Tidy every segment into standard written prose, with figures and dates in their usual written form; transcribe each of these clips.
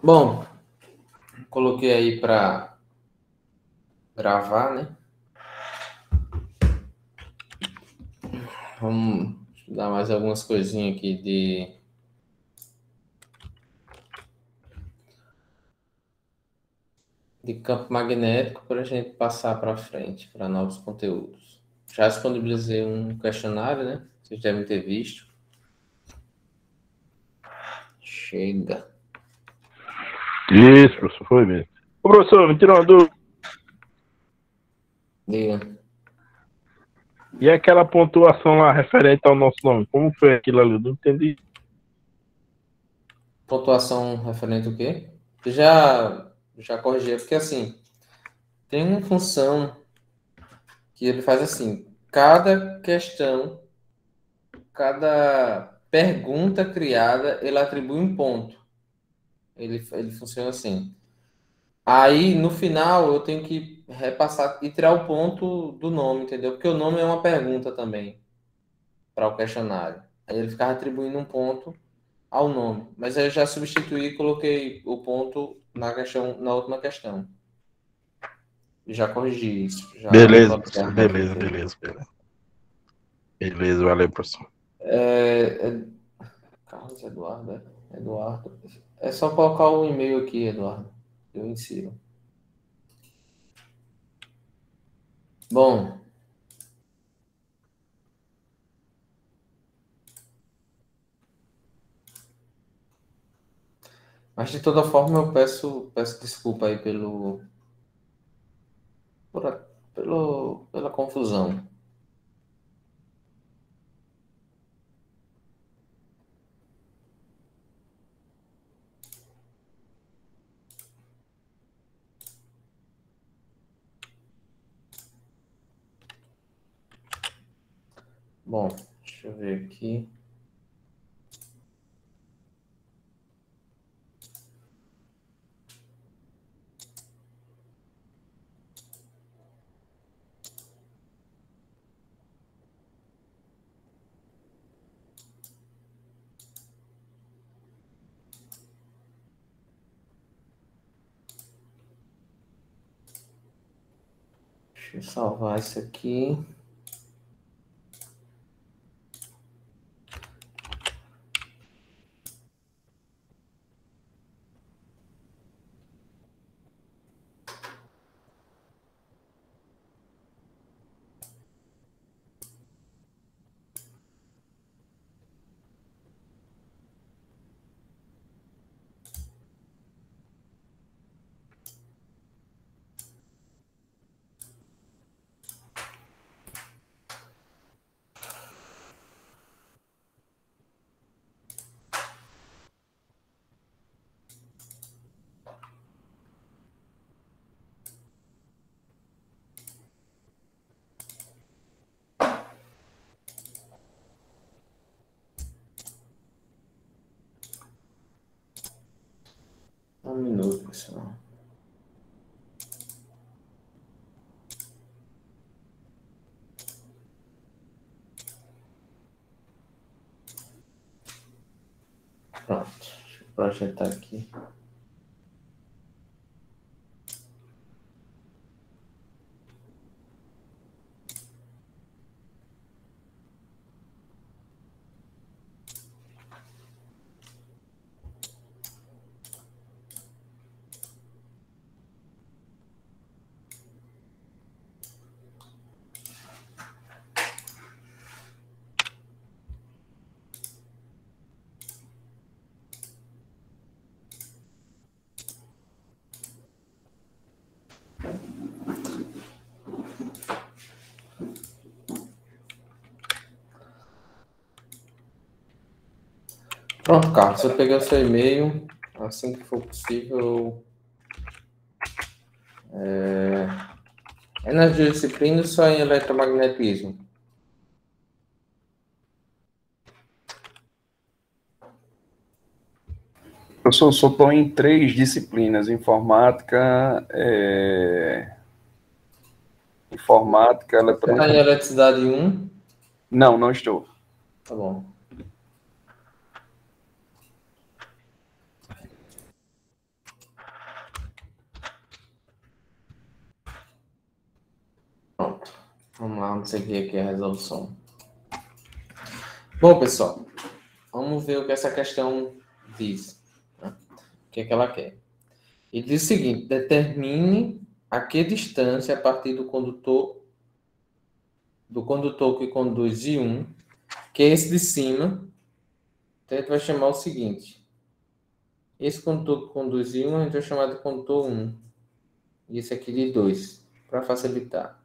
Bom, coloquei aí para gravar, né? Vamos estudar mais algumas coisinhas aqui de campo magnético para a gente passar para frente, para novos conteúdos. Já disponibilizei um questionário, né? Vocês devem ter visto. Chega. Isso, professor, foi mesmo. Ô, professor, me tira uma dúvida. Diga. E aquela pontuação lá referente ao nosso nome? Como foi aquilo ali? Eu não entendi. Pontuação referente ao quê? Já corrigi, porque assim, tem uma função que ele faz assim, cada pergunta criada, ele atribui um ponto. Ele funciona assim. Aí, no final, eu tenho que repassar e tirar o ponto do nome, entendeu? Porque o nome é uma pergunta também para o questionário. Aí ele ficava atribuindo um ponto ao nome. Mas aí eu já substituí e coloquei o ponto na última questão. E já corrigi isso. Já Beleza, botei professor. as notas Beleza, aí. beleza, beleza. Beleza, valeu, professor. Carlos Eduardo, Eduardo. É só colocar o e-mail aqui, Eduardo. Eu ensino. Bom, mas de toda forma eu peço desculpa aí pela confusão. Bom, deixa eu ver aqui. Deixa eu salvar isso aqui. Um minuto, pessoal. Pronto. Deixa eu projetar aqui. Pronto, Carlos. Eu peguei o seu e-mail. Assim que for possível. É nas disciplinas só em eletromagnetismo. Eu só estou em 3 disciplinas: informática, Você está em eletrônica. eletricidade 1? Não, não estou. Tá bom. Vamos lá, vamos seguir aqui a resolução. Bom, pessoal, vamos ver o que essa questão diz. Né? O que é que ela quer? Ele diz o seguinte: determine a que distância a partir do condutor que conduz I1, que é esse de cima. Então, a gente vai chamar o seguinte: esse condutor que conduz I1, a gente vai chamar de condutor 1. E esse aqui de 2, para facilitar.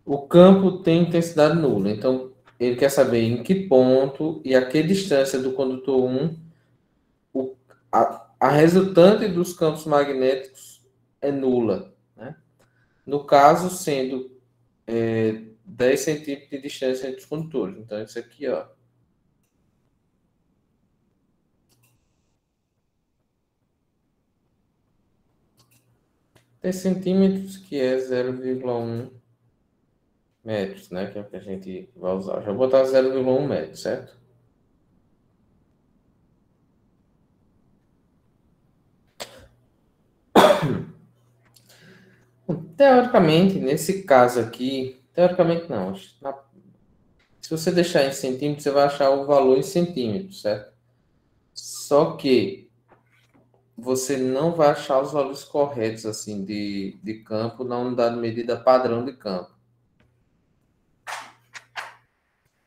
O campo tem intensidade nula. Então, ele quer saber em que ponto e a que distância do condutor 1 a resultante dos campos magnéticos é nula. Né? No caso, sendo 10 centímetros de distância entre os condutores. Então, isso aqui, ó. Tem centímetros, que é 0,1 metros, né? Que é o que a gente vai usar. Já vou botar 0,1 metro, certo? Teoricamente, nesse caso aqui, teoricamente não. Se você deixar em centímetros, você vai achar o valor em centímetros, certo? Só que você não vai achar os valores corretos assim de campo na unidade de medida padrão de campo.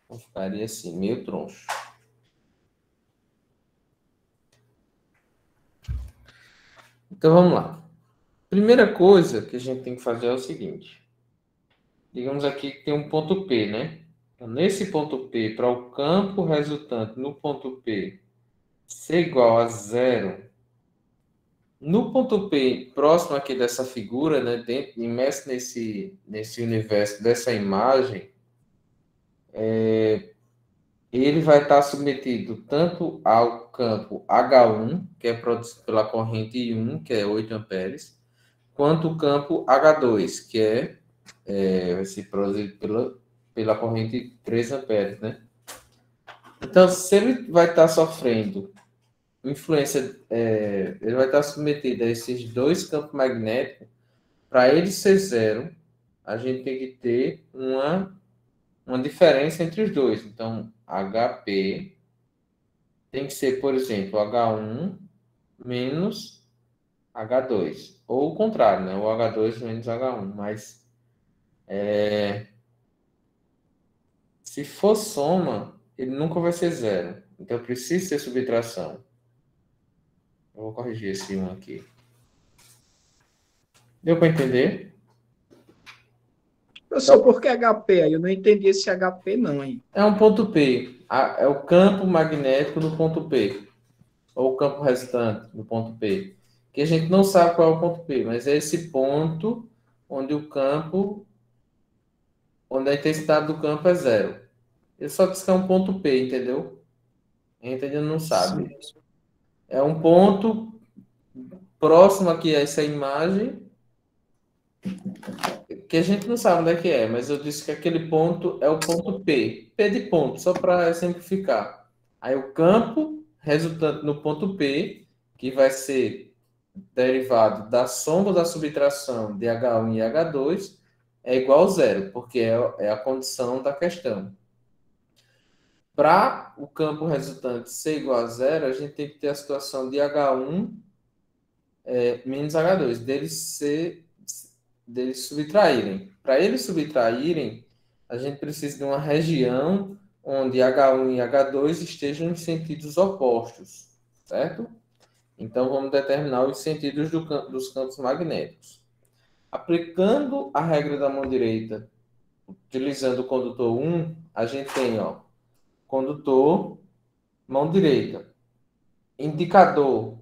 Então, ficaria assim, meio troncho. Então vamos lá. Primeira coisa que a gente tem que fazer é o seguinte. Digamos aqui que tem um ponto P, né? Então, nesse ponto P, para o campo resultante no ponto P ser igual a zero, no ponto P, próximo aqui dessa figura, né, imerso nesse universo dessa imagem, ele vai estar submetido tanto ao campo H1, que é produzido pela corrente I1, que é 8 amperes, quanto o campo H2, que vai ser produzido pela corrente 3 amperes, né? Então, se ele vai estar sofrendo influência, ele vai estar submetido a esses dois campos magnéticos. Para ele ser zero, a gente tem que ter uma diferença entre os dois. Então, HP tem que ser, por exemplo, H1 menos H2. Ou o contrário, né? O H2 menos H1. Mas se for soma, ele nunca vai ser zero. Então, precisa ter subtração. Eu vou corrigir esse 1 aqui. Deu para entender? Professor, por que HP? Aí eu não entendi esse HP não, hein? É um ponto P. É o campo magnético do ponto P. Ou o campo resultante do ponto P. Que a gente não sabe qual é o ponto P, mas é esse ponto onde onde a intensidade do campo é zero. Ele só diz que é um ponto P, entendeu? A gente ainda não sabe. Sim. É um ponto próximo aqui a essa imagem, que a gente não sabe onde é que é, mas eu disse que aquele ponto é o ponto P. P de ponto, só para exemplificar. Aí o campo resultante no ponto P, que vai ser derivado da soma da subtração de H1 e H2, é igual a zero, porque é a condição da questão. Para o campo resultante ser igual a zero, a gente tem que ter a situação de H1 menos H2, deles subtraírem. Para eles subtraírem, a gente precisa de uma região onde H1 e H2 estejam em sentidos opostos, certo? Então, vamos determinar os sentidos dos campos magnéticos. Aplicando a regra da mão direita, utilizando o condutor 1, a gente tem, ó, condutor, mão direita, indicador,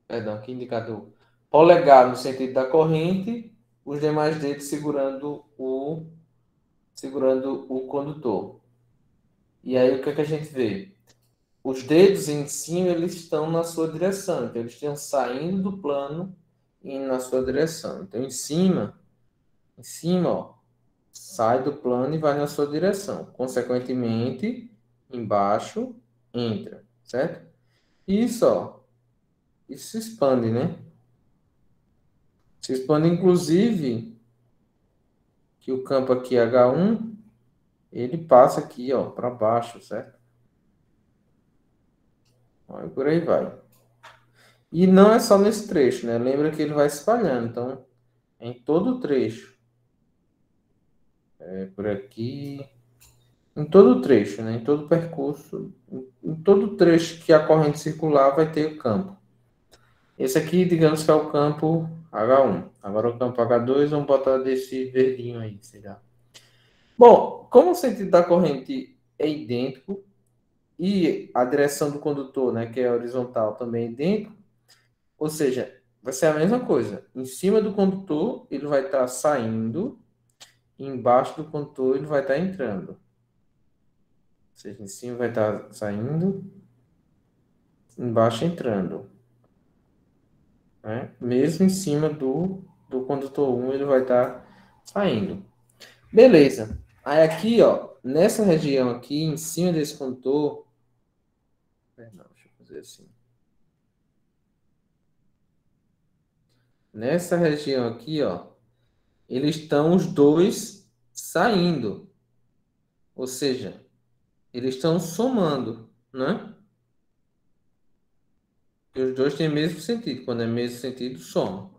perdão, que indicador? Polegar no sentido da corrente, os demais dedos segurando o condutor. E aí, o que é que a gente vê? Os dedos em cima, eles estão na sua direção. Então, eles estão saindo do plano e indo na sua direção. Então, em cima, ó, sai do plano e vai na sua direção. Consequentemente, embaixo, entra, certo? Isso, ó, isso se expande, né? Se expande, inclusive, que o campo aqui H1, ele passa aqui, ó, para baixo, certo? Aí por aí vai. E não é só nesse trecho, né? Lembra que ele vai se espalhando, então, em todo o trecho. É por aqui. Em todo o trecho, né? Em todo o percurso. Em todo o trecho que a corrente circular vai ter o campo. Esse aqui, digamos que é o campo H1. Agora o campo H2, vamos botar desse verdinho aí, será? Bom, como o sentido da corrente é idêntico e a direção do condutor, né, que é horizontal, também é idêntico, ou seja, vai ser a mesma coisa. Em cima do condutor, ele vai estar saindo, e embaixo do condutor, ele vai estar entrando. Ou seja, em cima vai estar saindo, embaixo entrando. Né? Mesmo em cima do condutor 1, ele vai estar saindo. Beleza. Aí aqui, ó, nessa região aqui, em cima desse condutor... Não, deixa eu fazer assim. Nessa região aqui, ó, eles estão os dois saindo. Ou seja, eles estão somando, né? E os dois têm o mesmo sentido. Quando é mesmo sentido, soma.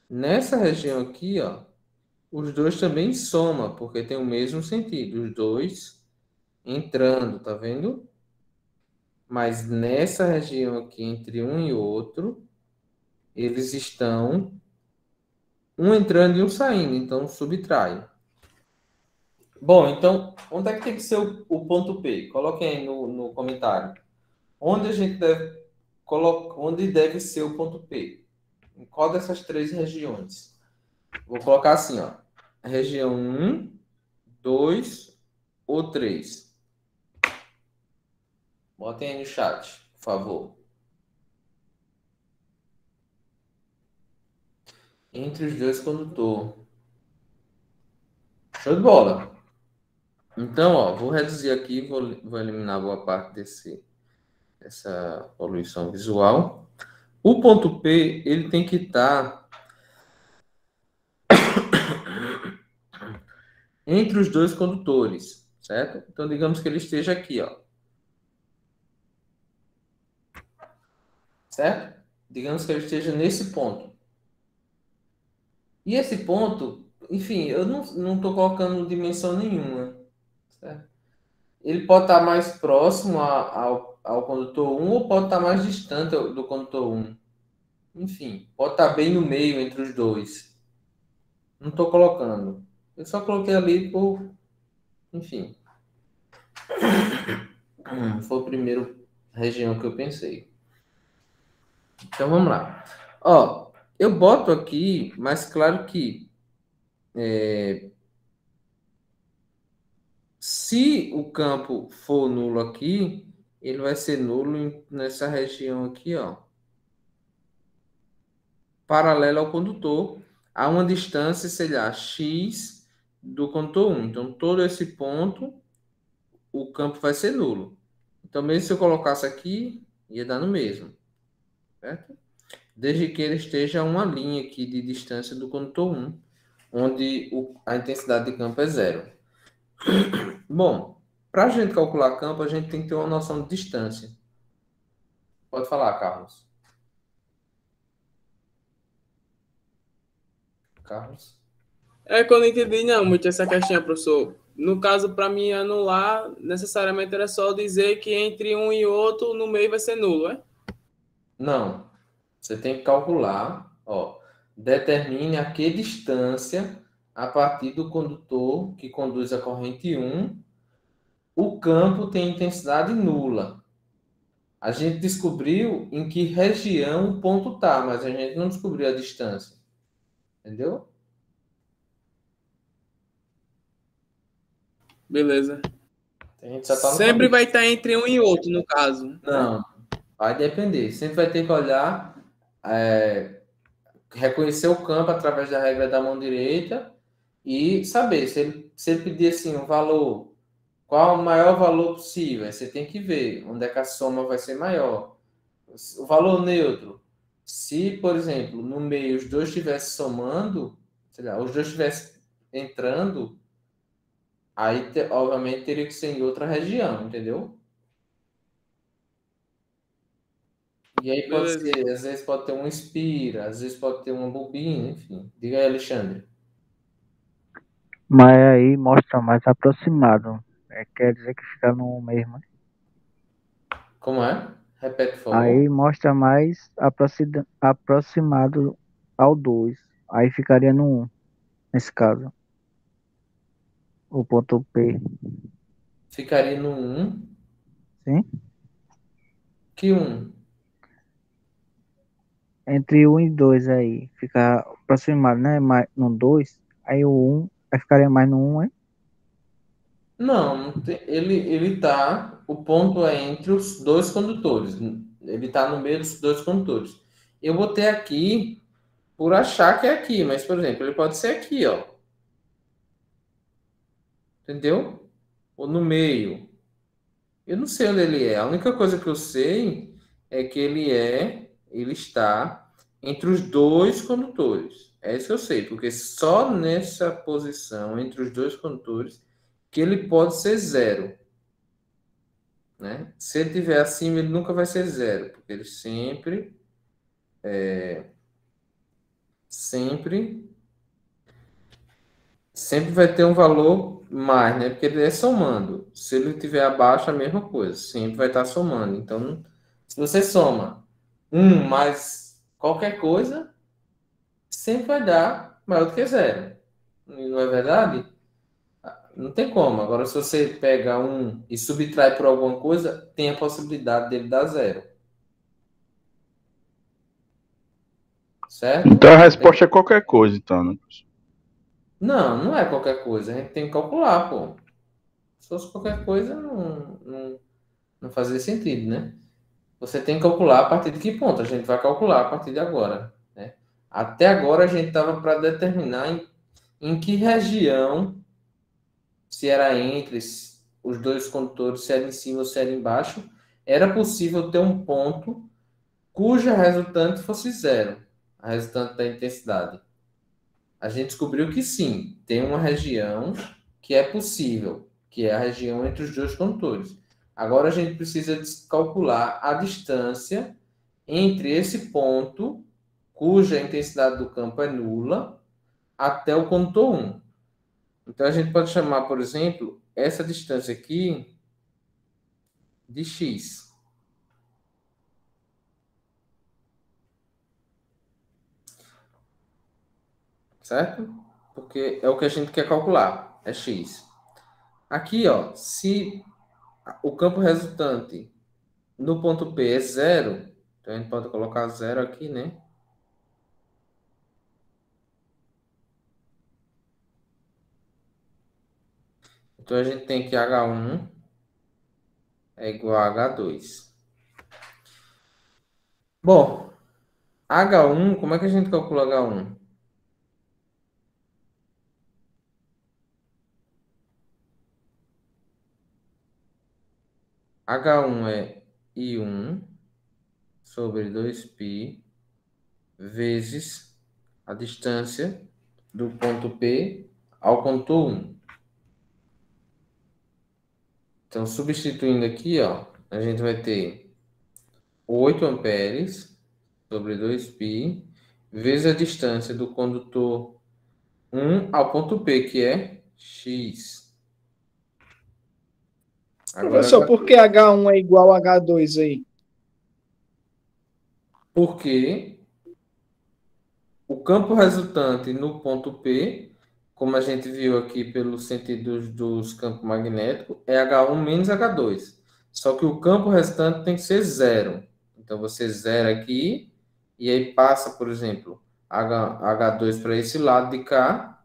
Nessa região aqui, ó, os dois também somam, porque tem o mesmo sentido. Os dois entrando, tá vendo? Mas nessa região aqui, entre um e outro, eles estão um entrando e um saindo, então subtrai. Bom, então, onde é que tem que ser o ponto P? Coloquem aí no comentário. Onde a gente deve colocar, onde deve ser o ponto P? Em qual dessas três regiões? Vou colocar assim, ó. Região 1, 2 ou 3. Botem aí no chat, por favor. Entre os dois condutores. Show de bola. Então, ó, vou reduzir aqui, vou eliminar boa parte dessa poluição visual. O ponto P, ele tem que estar entre os dois condutores, certo? Então, digamos que ele esteja aqui, ó. Certo? Digamos que ele esteja nesse ponto. E esse ponto, enfim, eu não estou colocando dimensão nenhuma, certo? Ele pode estar mais próximo ao condutor 1 ou pode estar mais distante do condutor 1. Enfim, pode estar bem no meio entre os dois. Não estou colocando. Eu só coloquei ali por... Enfim. Foi a primeira região que eu pensei. Então, vamos lá. Ó, eu boto aqui, mas claro que se o campo for nulo aqui, ele vai ser nulo nessa região aqui, ó. Paralela ao condutor, a uma distância, sei lá, x do condutor 1. Então, todo esse ponto, o campo vai ser nulo. Então, mesmo se eu colocasse aqui, ia dar no mesmo. Certo? Desde que ele esteja a uma linha aqui de distância do condutor 1, onde a intensidade de campo é zero. Bom, para a gente calcular campo, a gente tem que ter uma noção de distância. Pode falar, Carlos. Carlos? É que eu não entendi não muito essa questão, professor. No caso, para mim anular, necessariamente era só dizer que entre um e outro, no meio vai ser nulo, é? Não. Você tem que calcular, ó. Determine a que distância, a partir do condutor que conduz a corrente 1, o campo tem intensidade nula. A gente descobriu em que região o ponto está, mas a gente não descobriu a distância. Entendeu? Beleza. A gente já tá no Sempre caminho. vai estar entre um e outro, no caso. Não, vai depender. Sempre vai ter que olhar, reconhecer o campo através da regra da mão direita e saber se ele pedir assim um valor, qual o maior valor possível. Aí você tem que ver onde é que a soma vai ser maior. O valor neutro. Se, por exemplo, no meio os dois estivessem somando, sei lá, os dois estivessem entrando, aí, obviamente, teria que ser em outra região, entendeu? E aí pode Beleza. ser, às vezes pode ter um Inspira, às vezes pode ter uma bobina, enfim. Diga aí, Alexandre. Mas aí mostra mais aproximado. Quer dizer que fica no mesmo, né? Como é? Repete, por Aí favor. mostra mais aproximado ao 2. Aí ficaria no 1, nesse caso. O ponto P. Ficaria no 1. Sim? Que 1? Entre 1 e 2 aí. Fica aproximado, né? No 2. Aí o 1. Aí ficaria mais no 1, hein? Não, ele tá. O ponto é entre os dois condutores. Ele tá no meio dos dois condutores. Eu botei aqui por achar que é aqui, mas, por exemplo, ele pode ser aqui, ó. Entendeu? Ou no meio. Eu não sei onde ele é. A única coisa que eu sei é que ele está entre os dois condutores. É isso que eu sei, porque só nessa posição entre os dois condutores que ele pode ser zero, né? Se ele estiver acima, ele nunca vai ser zero, porque ele sempre, sempre vai ter um valor mais, né? Porque ele é somando. Se ele estiver abaixo, a mesma coisa, sempre vai estar somando. Então, se você soma um mais qualquer coisa, sempre vai dar maior do que zero. Não é verdade? Não tem como. Agora, se você pega um e subtrai por alguma coisa, tem a possibilidade dele dar zero. Então Certo? a resposta é qualquer coisa, então, né? Não, não é qualquer coisa. A gente tem que calcular, pô. Se fosse qualquer coisa, não fazia sentido, né? Você tem que calcular a partir de que ponto? A gente vai calcular a partir de agora, né? Até agora a gente estava para determinar em que região, se era entre os dois condutores, se era em cima ou se era embaixo, era possível ter um ponto cuja resultante fosse zero, a resultante da intensidade. A gente descobriu que sim, tem uma região que é possível, que é a região entre os dois condutores. Agora a gente precisa calcular a distância entre esse ponto, cuja intensidade do campo é nula, até o condutor 1. Então a gente pode chamar, por exemplo, essa distância aqui de x. Certo? Porque é o que a gente quer calcular, é x. Aqui, ó, se o campo resultante no ponto P é zero, então a gente pode colocar zero aqui, né? Então a gente tem que H1 é igual a H2. Bom, H1, como é que a gente calcula H1? H1 é I1 sobre 2π vezes a distância do ponto P ao ponto 1. Então, substituindo aqui, ó, a gente vai ter 8 amperes sobre 2π vezes a distância do condutor 1 ao ponto P, que é x. Agora, Professor, por que H1 é igual a H2 aí? porque o campo resultante no ponto P, como a gente viu aqui pelo sentido dos campos magnéticos, é H1 menos H2. Só que o campo restante tem que ser zero. Então, você zera aqui, e aí passa, por exemplo, H2 para esse lado de cá,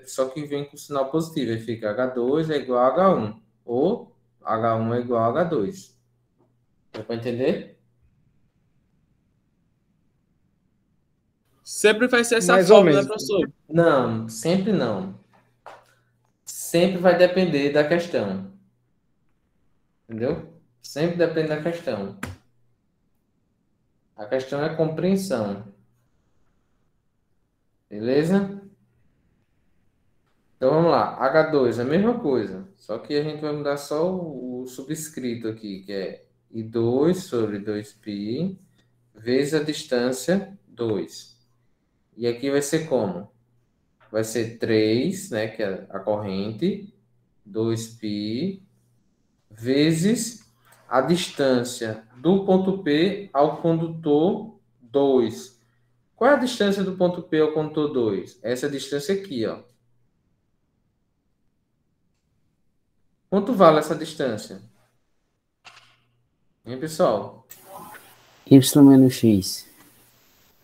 só que vem com sinal positivo. Aí fica H2 é igual a H1, ou H1 é igual a H2. Deu para entender? Sempre vai ser essa Mais ou fórmula, né, menos. professor? Não, sempre não. Sempre vai depender da questão. Entendeu? Sempre depende da questão. A questão é compreensão. Beleza? Então vamos lá. H2 é a mesma coisa, só que a gente vai mudar só o subscrito aqui, que é I2 sobre 2π vezes a distância 2. E aqui vai ser como? Vai ser 3, né, que é a corrente, 2π vezes a distância do ponto P ao condutor 2. Qual é a distância do ponto P ao condutor 2? Essa distância aqui, ó. Quanto vale essa distância? Hein, pessoal? Y menos X.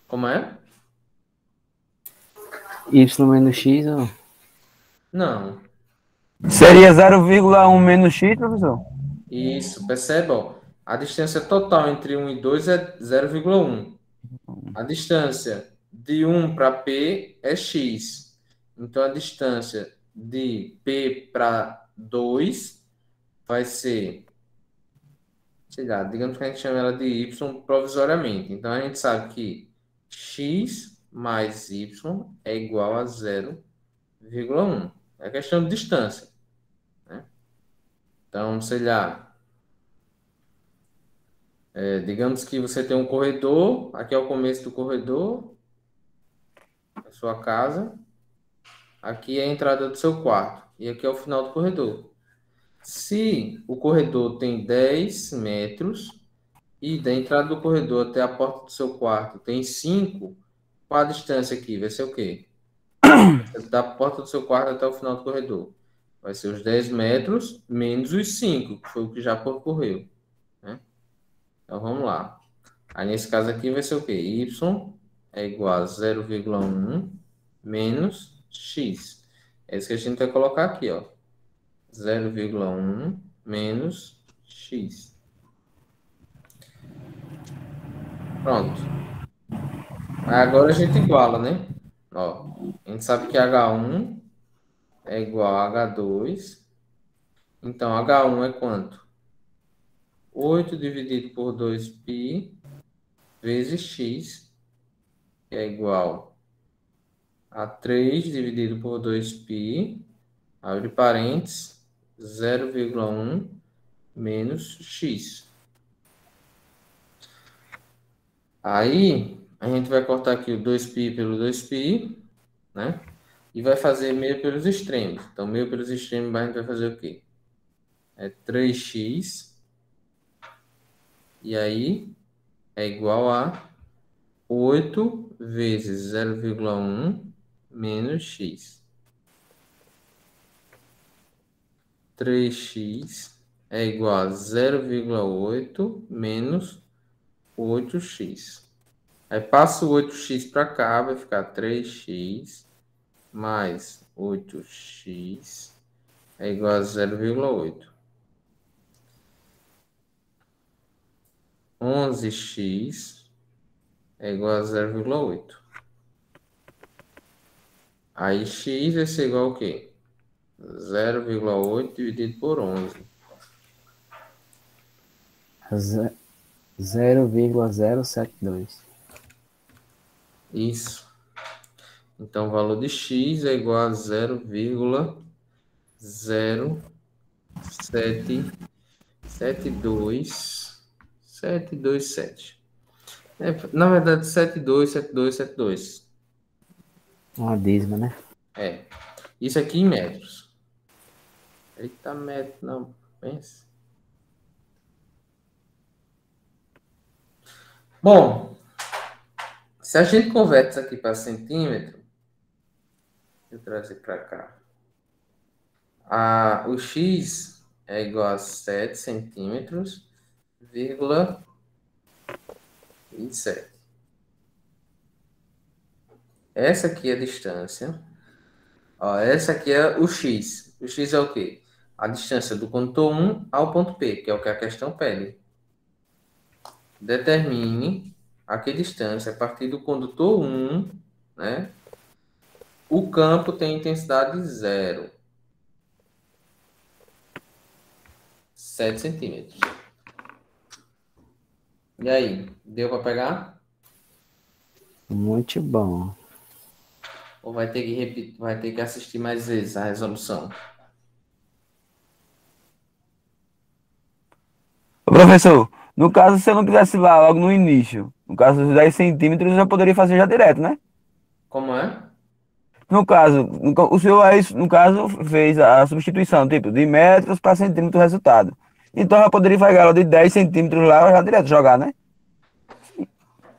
Como é? Y menos X, ó. Não. Seria 0,1 menos x, professor? Isso, percebe, ó. A distância total entre 1 e 2 é 0,1. A distância de 1 para P é x. Então, a distância de P para 2 vai ser, sei lá, digamos que a gente chama ela de y provisoriamente. Então, a gente sabe que x mais y é igual a 0,1. É questão de distância, né? Então, sei lá, digamos que você tem um corredor, aqui é o começo do corredor, a sua casa, aqui é a entrada do seu quarto, e aqui é o final do corredor. Se o corredor tem 10 metros, e da entrada do corredor até a porta do seu quarto tem 5, qual a distância aqui? Vai ser o quê? Da porta do seu quarto até o final do corredor. Vai ser os 10 metros menos os 5, que foi o que já percorreu, né? Então, vamos lá. Aí, nesse caso aqui, vai ser o quê? Y é igual a 0,1 menos x. É isso que a gente vai colocar aqui, ó. 0,1 menos x. Pronto. Agora a gente iguala, né? Ó, a gente sabe que H1 é igual a H2. Então, H1 é quanto? 8 dividido por 2π vezes x, que é igual a 3 dividido por 2π, abre parênteses, 0,1 menos x. Aí, a gente vai cortar aqui o 2π pelo 2π, né? E vai fazer meio pelos extremos. Então, meio pelos extremos, a gente vai fazer o quê? É 3x. E aí, é igual a 8 vezes 0,1 menos x. 3x é igual a 0,8 menos 8x. Aí passa o 8x para cá, vai ficar 3x mais 8x é igual a 0,8. 11x é igual a 0,8. Aí x vai ser igual a quê? 0,8 dividido por 11. 0,072. Isso. Então, o valor de x é igual a 0,0727. Na verdade, 727272. Uma dízima, né? É. Isso aqui em metros. Eita, metro, não. Pensa. Bom, se a gente converte isso aqui para centímetro, eu trazer para cá. O x é igual a 7 centímetros, vírgula 27. Essa aqui é a distância. Ó, essa aqui é o x. O x é o quê? A distância do condutor 1 ao ponto P, que é o que a questão pede. Determine a que distância, a partir do condutor 1, né? O campo tem intensidade 0. 7 centímetros. E aí, deu para pegar? Muito bom. Ou vai ter que repetir, vai ter que assistir mais vezes a resolução? Ô, professor, no caso, se eu não tivesse lá logo no início, no caso dos 10 centímetros, eu já poderia fazer já direto, né? Como é? No caso, o senhor aí, no caso, fez a substituição, tipo, de metros para centímetros o resultado. Então eu poderia fazer ela de 10 centímetros lá já direto jogar, né?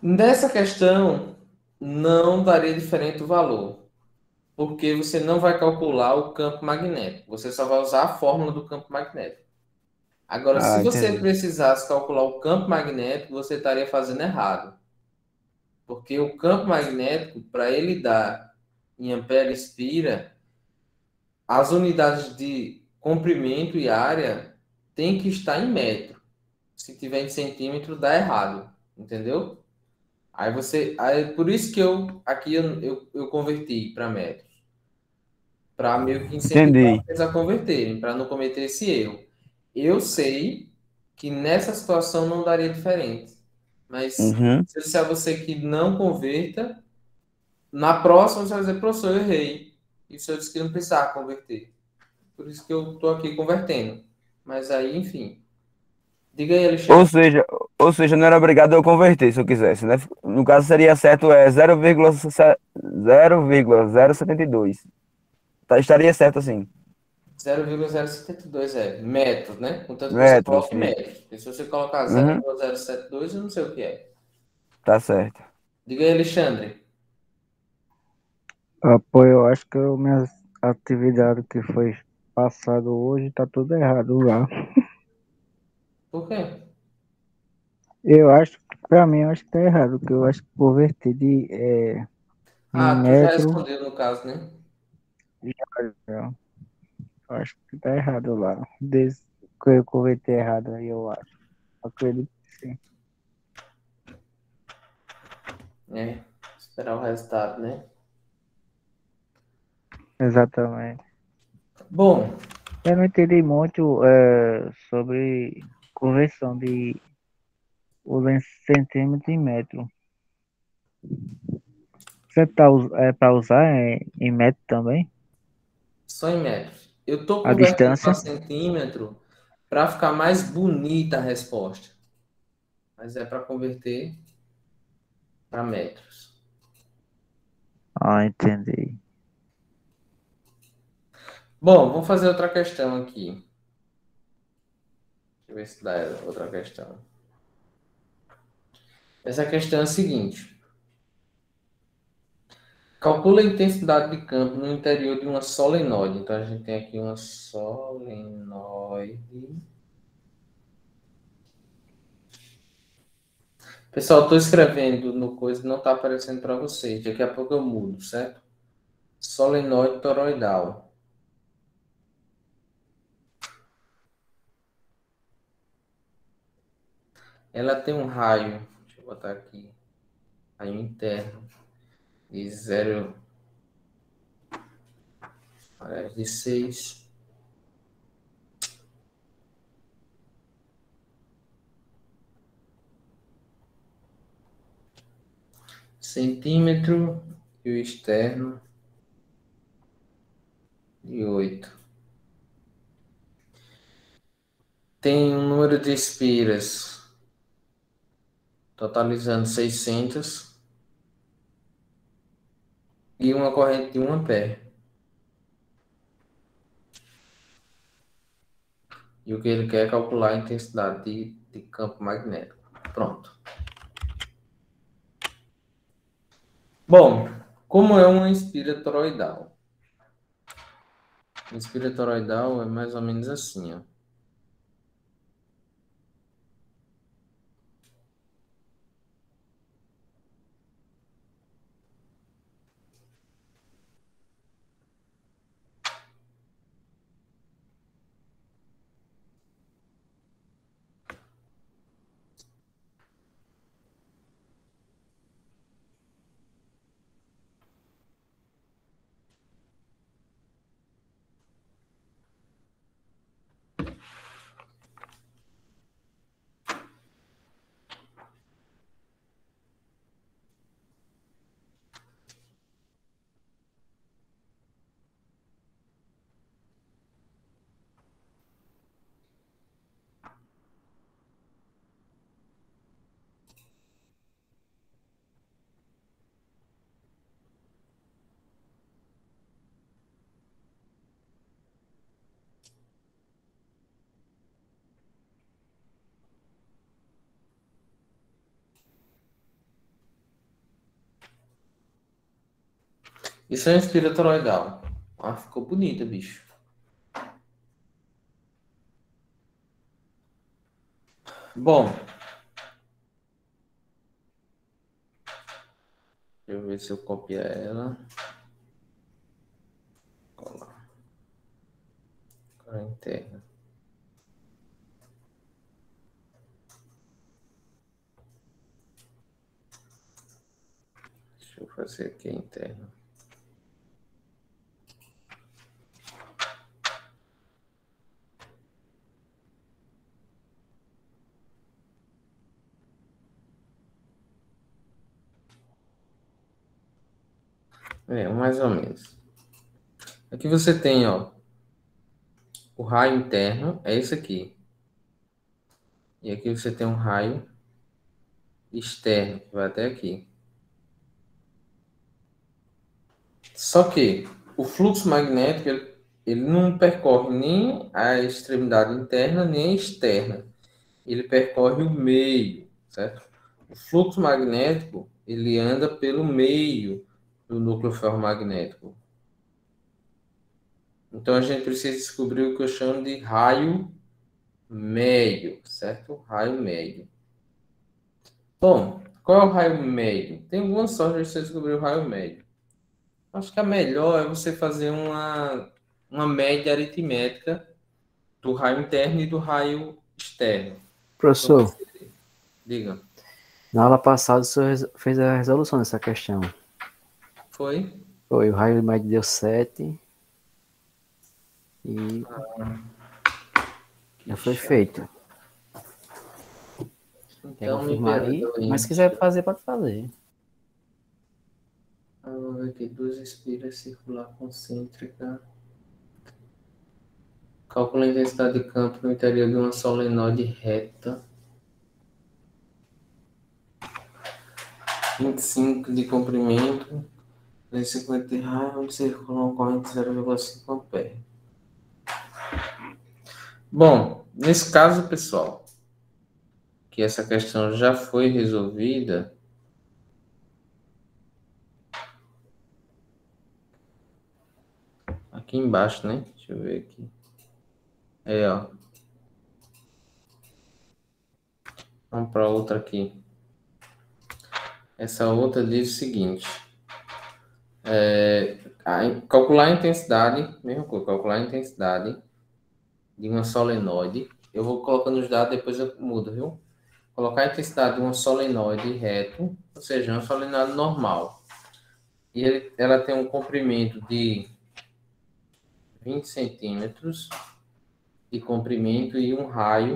Nessa questão, não daria diferente o valor, porque você não vai calcular o campo magnético, você só vai usar a fórmula do campo magnético. Agora, se Ah, você entendi. precisasse calcular o campo magnético, você estaria fazendo errado, porque o campo magnético, para ele dar em ampere espira, as unidades de comprimento e área tem que estar em metro. Se tiver em centímetro, dá errado, entendeu? Aí por isso que eu converti para metros, para meio que incentivar Entendi. vocês a converterem, para não cometer esse erro. Eu sei que nessa situação não daria diferente, mas Uhum. se eu disser a você que não converta, na próxima você vai dizer, professor, eu errei. E o senhor disse que não precisava converter. Por isso que eu estou aqui convertendo. Mas aí, enfim. Diga aí, Ou Alexandre. seja, ou seja, não era obrigado eu converter se eu quisesse, né? No caso seria certo 0,072. Tá, estaria certo assim. 0,072 é metros, né? Contanto que você Metros, coloque isso. metros. Porque se você colocar Uhum, 0,072, eu não sei o que é. tá certo. Diga aí, Alexandre. Ah, pô, eu acho que a minha atividade que foi passado hoje tá tudo errado lá. Por quê? Eu acho, pra mim, eu acho que tá errado, porque eu acho que converter em Ah, tu já metro, respondeu no caso, né? eu acho que tá errado lá. Desde que eu converti errado aí, eu acho. Acredito que sim. É. Esperar o resultado, né? Exatamente. Bom, Eu não entendi muito sobre conversão de o em centímetro em metro. Você tá, para usar em metro também? só em metros. Eu estou A convertendo para distância? centímetro para ficar mais bonita a resposta. Mas é para converter para metros. Ah, entendi. Bom, vamos fazer outra questão aqui. Deixa eu ver se dá outra questão. Essa questão é a seguinte. Calcula a intensidade de campo no interior de uma solenoide. Então, a gente tem aqui uma solenoide. Pessoal, estou escrevendo no coisa, não está aparecendo para vocês. Daqui a pouco eu mudo, certo? Solenoide toroidal. Ela tem um raio, deixa eu botar aqui, raio interno de 0, de 6 centímetro e o externo de 8. Tem um número de espiras totalizando 600 e uma corrente de 1 ampere. E o que ele quer é calcular a intensidade de campo magnético. Pronto. Bom, como é uma espira toroidal? Uma espira toroidal é mais ou menos assim, ó. Isso é uma espira toroidal. Ah, ficou bonita, bicho. Bom. Deixa eu ver se eu copiar ela. Colar. Colar interna. Deixa eu fazer aqui a interna. Mais ou menos. Aqui você tem, ó, o raio interno, é esse aqui. E aqui você tem um raio externo, que vai até aqui. Só que o fluxo magnético, ele não percorre nem a extremidade interna, nem a externa. Ele percorre o meio, certo? O fluxo magnético, ele anda pelo meio do núcleo ferromagnético. Então, a gente precisa descobrir o que eu chamo de raio médio, certo? Raio médio. Bom, qual é o raio médio? Tem algumas sorte de você descobrir o raio médio. Acho que a melhor é você fazer uma média aritmética do raio interno e do raio externo. Professor, Diga. na aula passada o senhor fez a resolução dessa questão. Foi? Foi, o raio médio deu 7 e já foi feito. Quer Então, me confirmar aí? perdoe. Mas se quiser fazer, pode fazer. Vamos ver aqui, 2 espiras circular concêntrica. Calcula a intensidade de campo no interior de uma solenoide reta. 25 de comprimento, 250 de raio, onde circula uma corrente de 0,5 ampere. Bom, nesse caso, pessoal, que essa questão já foi resolvida, aqui embaixo, né? Deixa eu ver aqui. Ó. Vamos para outra aqui. Essa outra diz o seguinte. Calcular a intensidade, mesma coisa, calcular a intensidade de uma solenoide. Eu vou colocando os dados, depois eu mudo, viu? Colocar a intensidade de uma solenoide reto, ou seja, uma solenoide normal. E ela tem um comprimento de 20 centímetros de comprimento e um raio.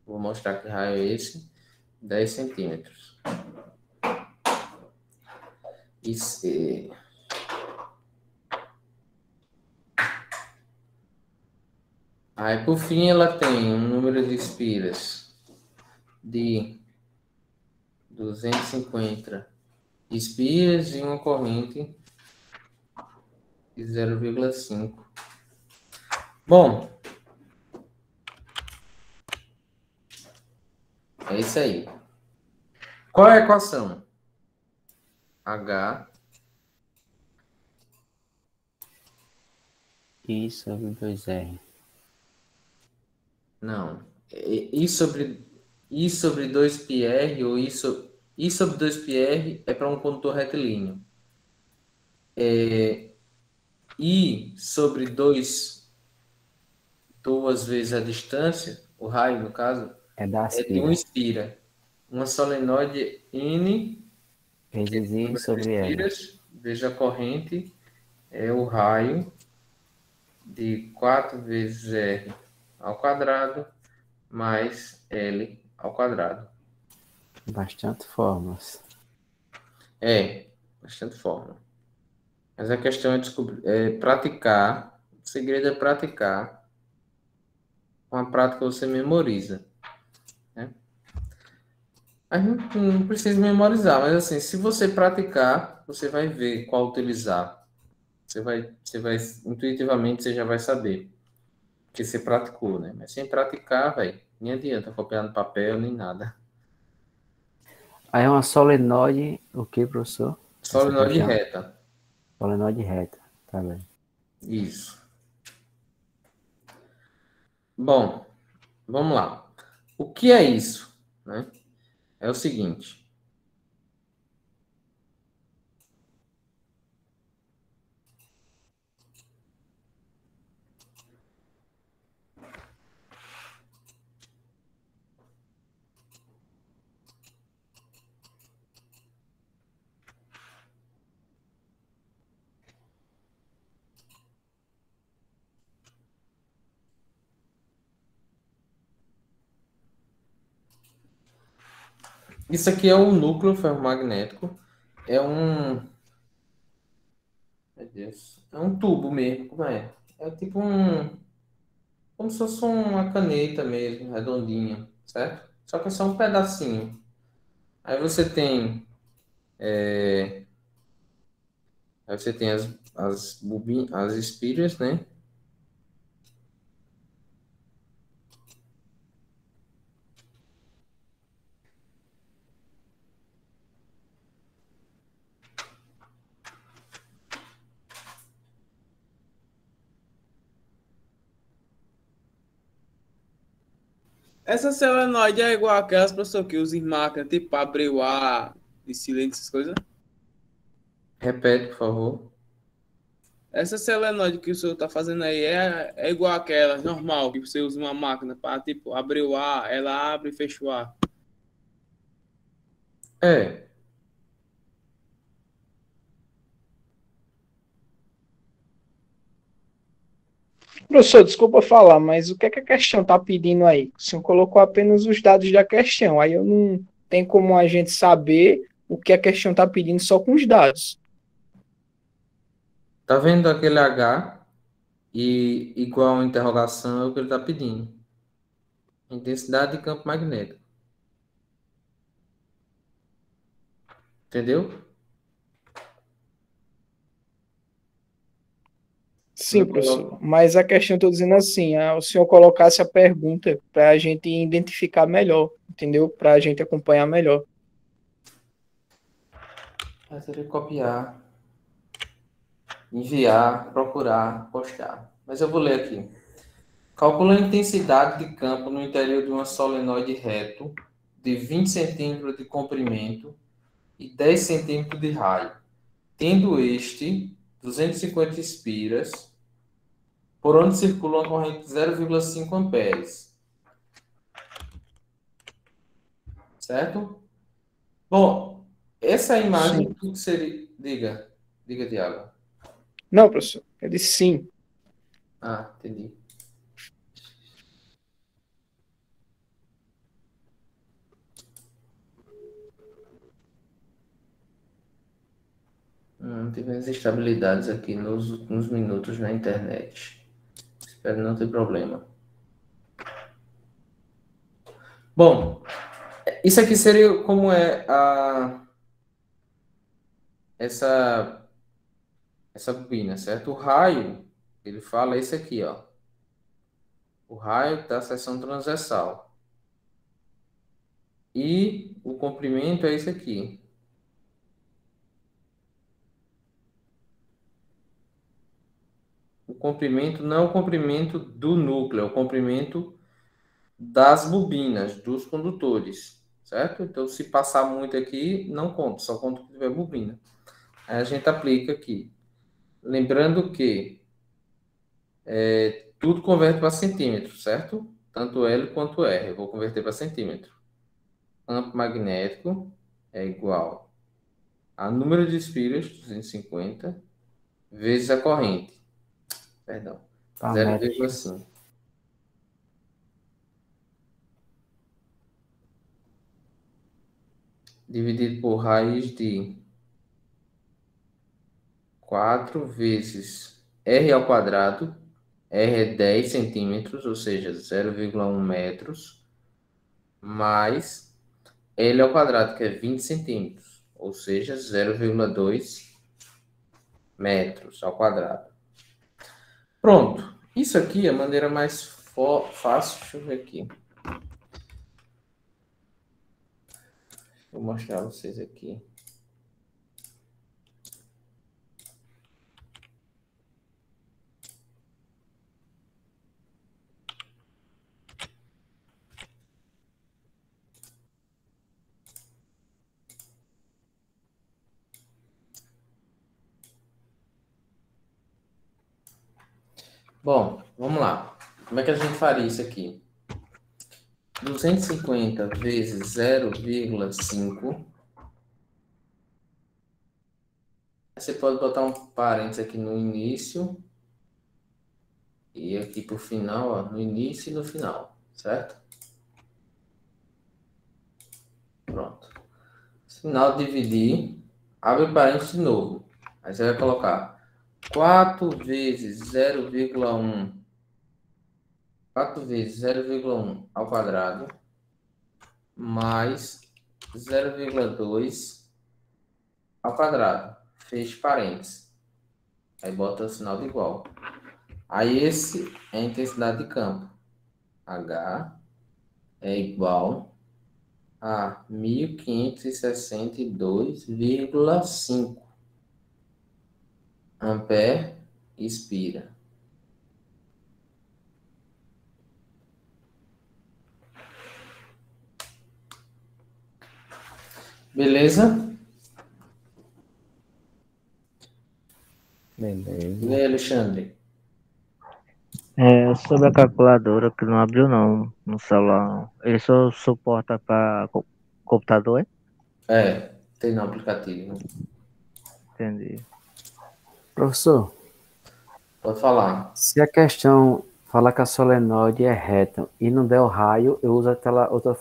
Vou mostrar que raio é esse. 10 centímetros. Aí, por fim, ela tem um número de espiras de 250 espiras e uma corrente de 0,5. Bom, é isso aí. Qual é a equação? H I sobre 2R. Não. I sobre 2πr ou I sobre 2πr é para um condutor retilíneo. I sobre 2 vezes a distância, o raio, no caso, É da é de aspira. 1 espira. Uma solenoide N Vezes I sobre R. espiras, veja a corrente, é o raio de 4 vezes R ao quadrado mais L ao quadrado. Bastante fórmulas. Bastante fórmula. Mas a questão é praticar. O segredo é praticar. Com a prática você memoriza. Né? Mas não precisa memorizar, mas assim, se você praticar, você vai ver qual utilizar. Você vai intuitivamente, você já vai saber. Porque você praticou, né? Mas sem praticar, nem adianta copiar no papel, nem nada. Aí é uma solenoide, o que, professor? Solenoide questão. reta. Solenoide reta. Tá bem. Isso. Bom, vamos lá. O que é isso? Né? É o seguinte. Isso aqui é o núcleo ferromagnético. É um... Meu Deus. É um tubo mesmo. Como é? É tipo um... Como se fosse uma caneta mesmo, redondinha, certo? Só que é só um pedacinho. Aí você tem... Aí você tem as espírias, né? Essa solenoide é igual aquelas, professor, que usa em máquina, tipo para abrir o ar de cilindro, essas coisas? Repete, por favor. Essa solenoide que o senhor está fazendo aí é igual aquelas, normal, que você usa uma máquina para, tipo, abrir o ar, ela abre e fecha o ar. É. Professor, desculpa falar, mas o que é que a questão está pedindo aí? O senhor colocou apenas os dados da questão, aí eu não tem como a gente saber o que a questão está pedindo só com os dados. Tá vendo aquele H e igual a interrogação é o que ele está pedindo. Intensidade de campo magnético. Entendeu? Sim, professor, mas a questão estou dizendo assim, o senhor colocasse a pergunta para a gente identificar melhor, entendeu? Para a gente acompanhar melhor. Eu teria que copiar, enviar, procurar, postar. Mas eu vou ler aqui. Calcula a intensidade de campo no interior de uma solenoide reto de 20 centímetros de comprimento e 10 centímetros de raio, tendo este 250 espiras, por onde circula uma corrente de 0,5 amperes. Certo? Bom, essa imagem, Sim. o que seria? Diga, Tiago. Não, professor, ele disse sim. Ah, entendi. Tivemos instabilidades aqui nos últimos minutos na internet. Espero não ter problema. Bom, isso aqui seria como é essa bobina, certo? O raio, ele fala esse aqui, ó. O raio da seção transversal. E o comprimento é esse aqui. O comprimento não é o comprimento do núcleo, é o comprimento das bobinas, dos condutores, certo? Então, se passar muito aqui, não conta, só conta que tiver bobina. Aí a gente aplica aqui. Lembrando que tudo converte para centímetro, certo? Tanto L quanto R. Eu vou converter para centímetro. Campo magnético é igual a número de espiras, 250, vezes a corrente. Perdão, Tá, metros. 0,5. Dividido por raiz de 4 vezes R ao quadrado. R é 10 centímetros, ou seja, 0,1 metros, mais L ao quadrado, que é 20 centímetros, ou seja, 0,2 metros ao quadrado. Pronto. Isso aqui é a maneira mais fácil. Deixa eu ver aqui. Vou mostrar a vocês aqui. Bom, vamos lá. Como é que a gente faria isso aqui? 250 vezes 0,5. Você pode botar um parênteses aqui no início e aqui para o final, ó, no início e no final, certo? Pronto. Final dividir, abre parênteses de novo. Aí você vai colocar 4 vezes 0,1. 4 vezes 0,1 ao quadrado mais 0,2 ao quadrado. Feche parênteses. Aí bota o sinal de igual. Aí esse é a intensidade de campo. H é igual a 1562,5 ampere expira. Beleza? Beleza. E aí, Alexandre? Sobre a calculadora que não abriu não no celular. Não. Ele só suporta para computador, é? Tem no aplicativo. Entendi. Professor, Pode falar. se a questão fala que a solenoide é reta e não der o raio, eu uso aquela outra